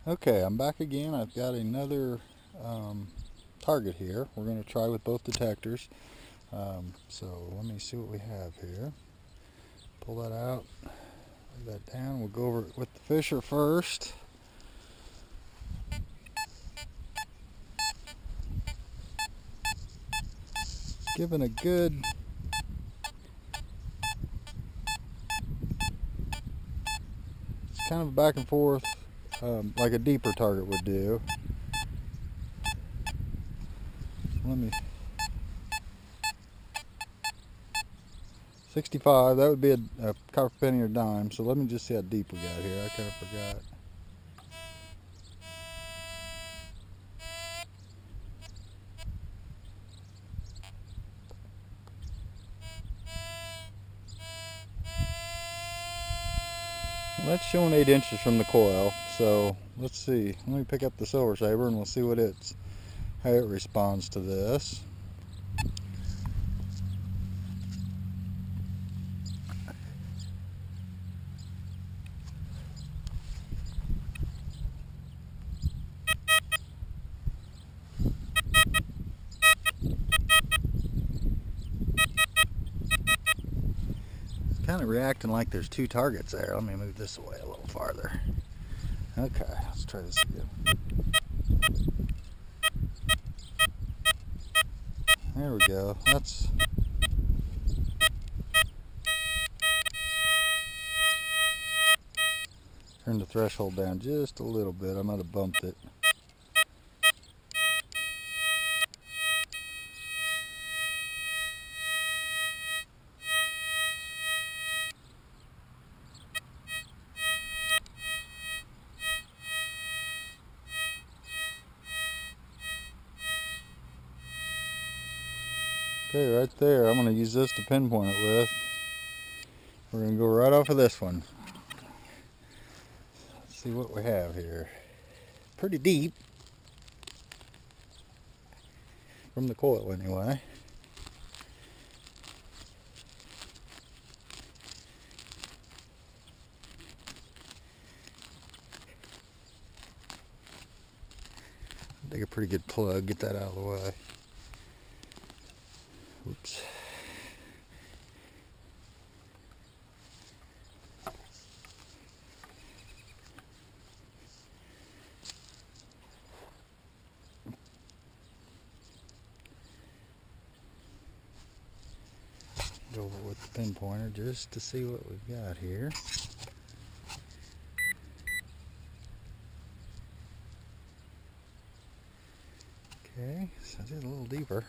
Okay, I'm back again. I've got another target here. We're going to try with both detectors. So let me see what we have here. Pull that out, lay that down. We'll go over it with the fisher first. Giving a good it's kind of back and forth like a deeper target would do. Let me 65, that would be a copper penny or dime. So let me just see how deep we got here. I kind of forgot. Well, that's showing 8 inches from the coil. So let's see. Let me pick up the Silver Sabre and we'll see what how it responds to this. Kind of reacting like there's two targets there. Let me move this away a little farther. Okay, let's try this again. There we go. Let's turn the threshold down just a little bit. I might have bumped it. Okay, right there. I'm going to use this to pinpoint it with. We're going to go right off of this one. Let's see what we have here. Pretty deep. From the coil anyway. Take a pretty good plug, get that out of the way. Oops. Go over with the pinpointer just to see what we've got here. Okay, so it's a little deeper.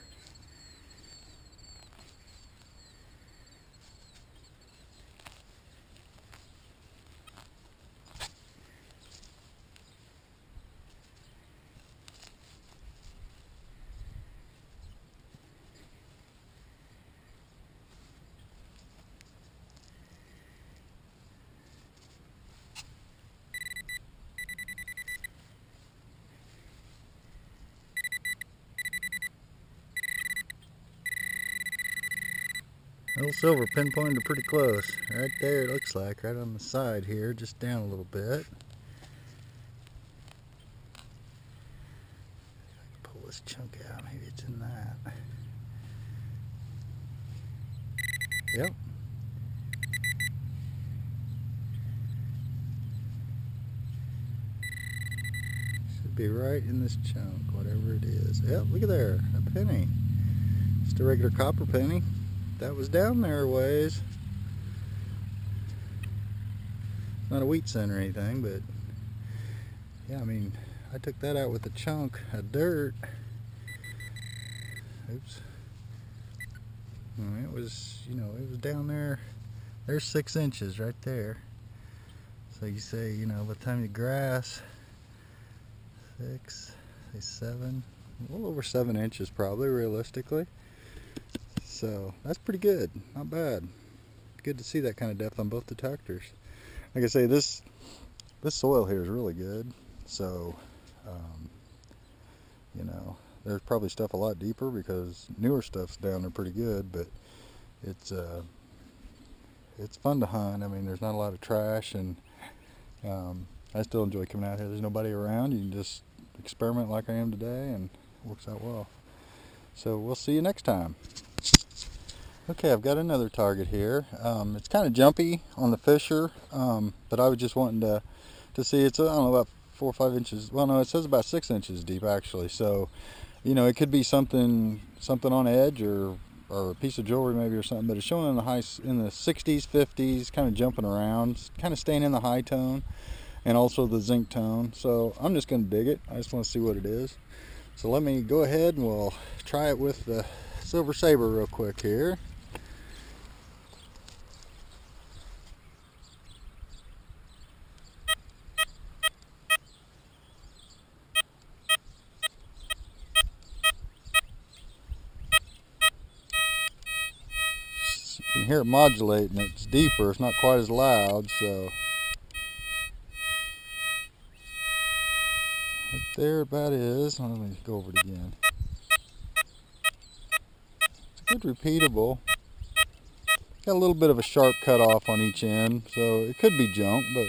Little silver pinpointed pretty close. Right there it looks like, right on the side here, just down a little bit. Pull this chunk out, maybe it's in that. Yep. Should be right in this chunk, whatever it is. Yep, look at there, a penny. Just a regular copper penny. That was down there a ways. Not a wheat cent or anything, but yeah, I mean, I took that out with a chunk of dirt. Oops. It was, you know, it was down there. There's 6 inches right there. So you say, you know, by the time you grass, 6, say 7, a little over 7 inches probably, realistically. So that's pretty good, not bad. Good to see that kind of depth on both detectors. Like I say, this soil here is really good. So, you know, there's probably stuff a lot deeper because newer stuff's down there pretty good. But it's fun to hunt. I mean, there's not a lot of trash, and I still enjoy coming out here. There's nobody around. You can just experiment like I am today, and it works out well. So we'll see you next time. Okay, I've got another target here. It's kind of jumpy on the fisher, but I was just wanting to see. It's, I don't know, about 4 or 5 inches. Well, no, it says about 6 inches deep actually. So, you know, it could be something on edge, or a piece of jewelry maybe, or something. But it's showing in the 60s, 50s, kind of jumping around, kind of staying in the high tone, and also the zinc tone. So I'm just going to dig it. I just want to see what it is. So let me go ahead and we'll try it with the Silver Sabre real quick here. You can hear it modulating. It's deeper. It's not quite as loud. So right there about is. Let me go over it again. It's a good repeatable. Got a little bit of a sharp cutoff on each end, so it could be junk, but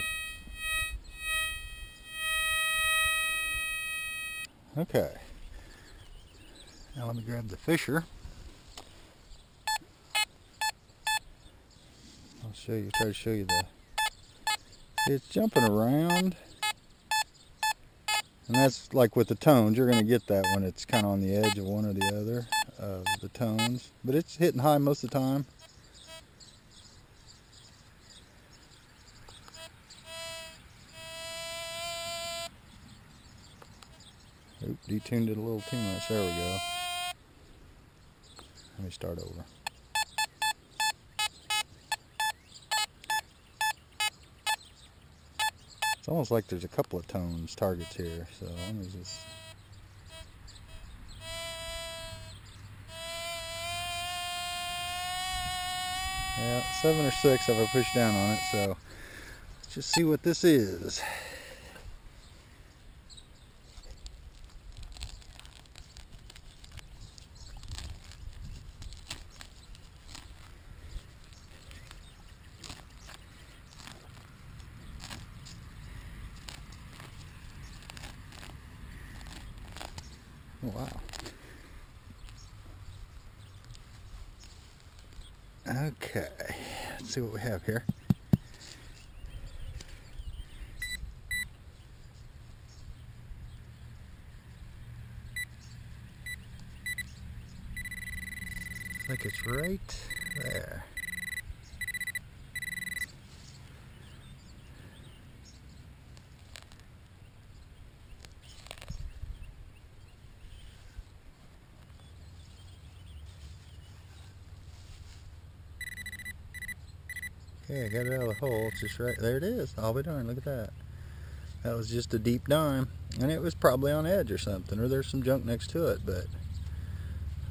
okay. Now let me grab the fisher. I'll show you. Try to show you the. It's jumping around, and that's like with the tones. You're going to get that when it's kind of on the edge of one or the other of the tones, but it's hitting high most of the time. Oop, detuned it a little too much. There we go. Let me start over. It's almost like there's a couple of tones targets here, so let me just. Yeah, 7 or 6 if I push down on it, so let's just see what this is. Oh, wow. Okay, let's see what we have here. I think it's right there. Okay, I got it out of the hole. It's just right there. It is. I'll be darned. Look at that. That was just a deep dime, and it was probably on edge or something, or there's some junk next to it. But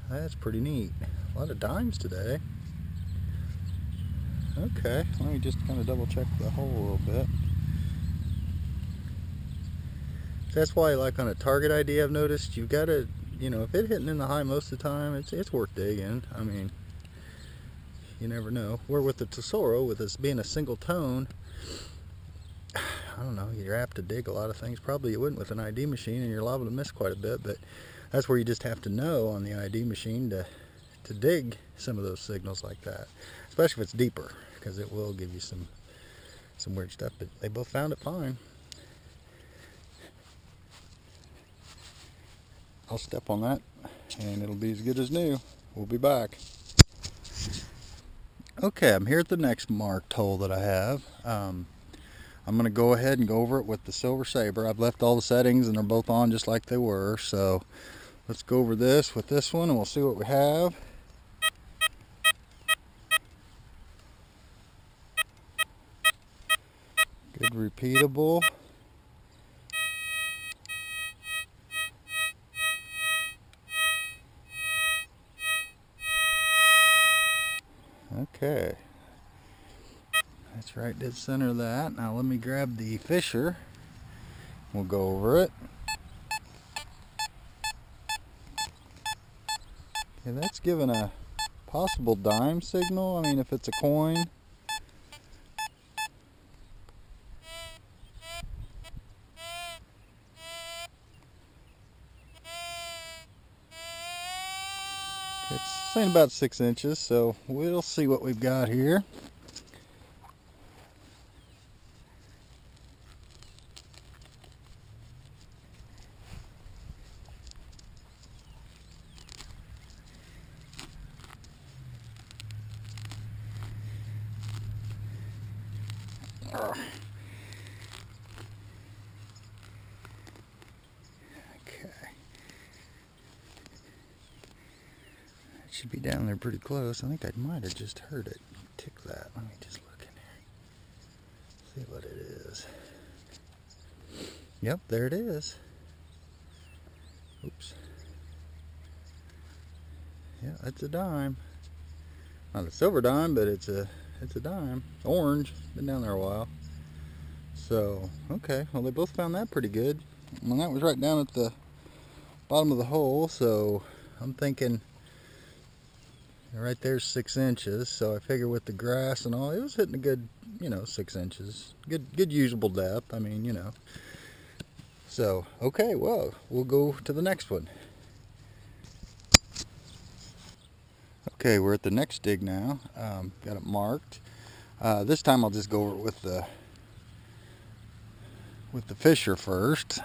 that's pretty neat. A lot of dimes today. Okay, let me just kind of double check the hole a little bit. So that's why, like on a target ID, I've noticed you've got to, you know, if it's hitting in the high most of the time, it's worth digging. I mean, you never know. Where with the Tesoro, with this being a single tone, I don't know, you're apt to dig a lot of things. Probably you wouldn't with an ID machine, and you're liable to miss quite a bit, but that's where you just have to know on the ID machine to dig some of those signals like that, especially if it's deeper, because it will give you some weird stuff. But they both found it fine. I'll step on that and it'll be as good as new. We'll be back. Okay, I'm here at the next marked hole that I have. I'm going to go ahead and go over it with the Silver Sabre. I've left all the settings and they're both on just like they were. So let's go over this with this one and we'll see what we have. Good repeatable. Okay, that's right dead center of that. Now let me grab the fisher. We'll go over it. Okay, that's giving a possible dime signal. I mean, if it's a coin. saying about 6 inches, so we'll see what we've got here. Should be down there pretty close. I think I might have just heard it tick that. Let me just look in here. See what it is. Yep, there it is. Oops. Yeah, it's a dime. Not a silver dime, but it's a dime. Orange. Been down there a while. So, okay. Well, they both found that pretty good. And that was right down at the bottom of the hole, so I'm thinking right there's 6 inches, so I figure with the grass and all, it was hitting a good, 6 inches. Good usable depth, I mean, So, okay, well, we'll go to the next one. Okay, we're at the next dig now. Got it marked. This time I'll just go over it with the fisher first.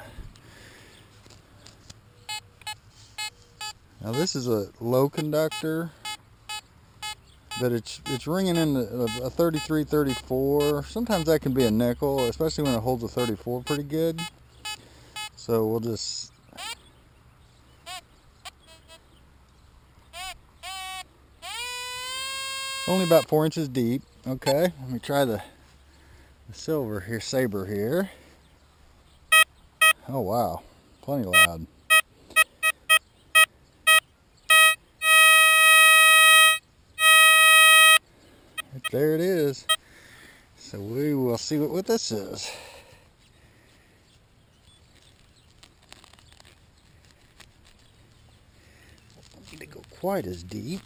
Now this is a low conductor, but it's ringing in a 33, 34. Sometimes that can be a nickel, especially when it holds a 34 pretty good. So we'll just it's only about 4 inches deep. Okay, let me try the silver here, Sabre here. Oh wow, plenty loud. There it is. So we will see what this is. Don't need to go quite as deep.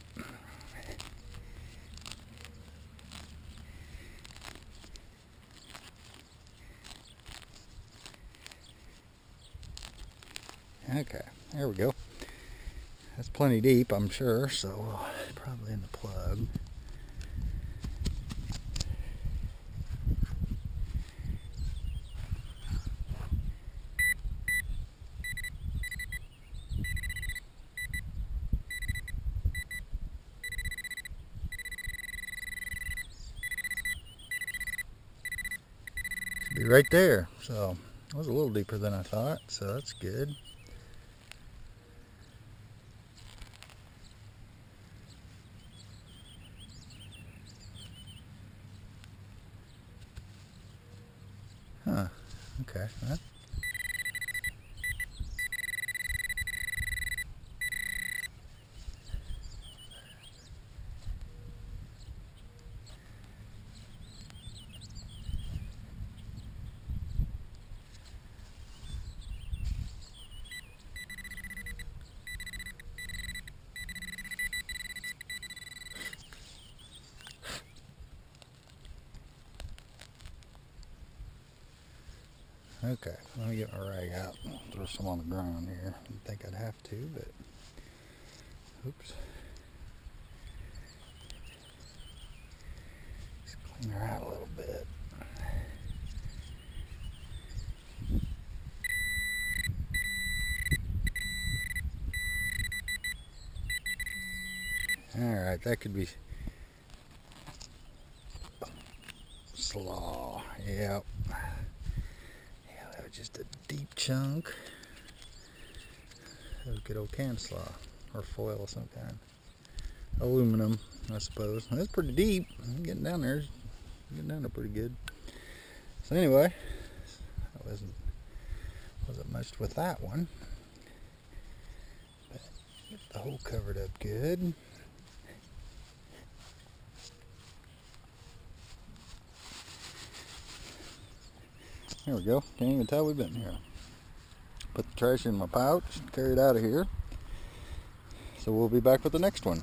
Okay, there we go. That's plenty deep, I'm sure, so probably in the plug. Should be right there. So it was a little deeper than I thought, so that's good. Huh, okay. Okay, let me get my rag out. I'll throw some on the ground here. I didn't think I'd have to, but oops. Just clean her out a little bit. Alright, that could be slaw. Yep. Just a deep chunk. That was good old can slaw or foil of some kind. Aluminum, I suppose. That's pretty deep. I'm getting down there. Getting down there pretty good. So anyway, I wasn't much with that one. But get the hole covered up good. There we go. Can't even tell we've been here. Put the trash in my pouch, carry it out of here. So we'll be back with the next one.